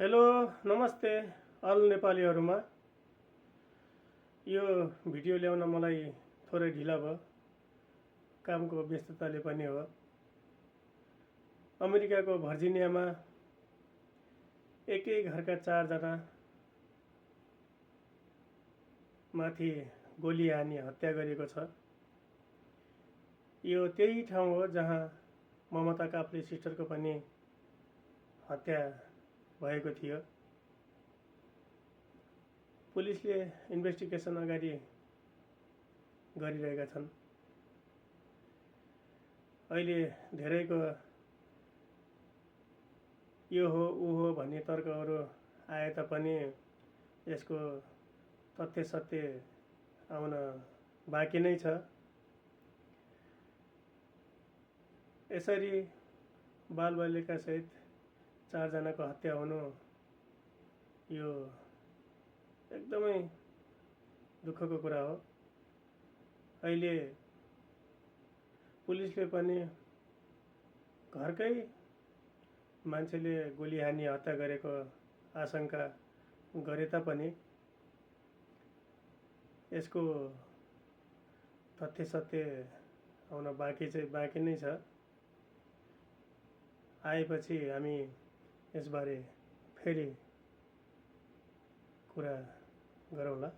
Hello नमस्ते all नेपालीहरूमा। यो video ल्याउन मलाई थोरै ढिला भयो, कामको व्यस्तताले पनि हो। अमेरिकाको भर्जिनियामा एकै घरका 4 जना माथि गोली हानी हत्या गरिएको छ। यो त्यही ठाउँ हो जहाँ ममता काफ्ले सिस्टरको पनि हत्या भएको थियो। पुलिसले इन्भेस्टिगेसन अगाडि गरिरहेका छन्। अहिले धेरैको यो हो ऊ हो भन्ने तर्कहरू आए तापनि यसको तथ्य सत्य आउन बाँकी नै छ। यसरी बालबालिका सहित 4 जनाको हत्या हुनु यो एकदमै दुःखको कुरा हो। अहिले पुलिसले पनि घरकै मान्छेले गोली हानी हत्या गरेको आशंका गरे तापनि यसको तथ्य सत्य आउन बाँकी नै छ। आएपछि हामी यसबारे फेरि कुरा गरौँला।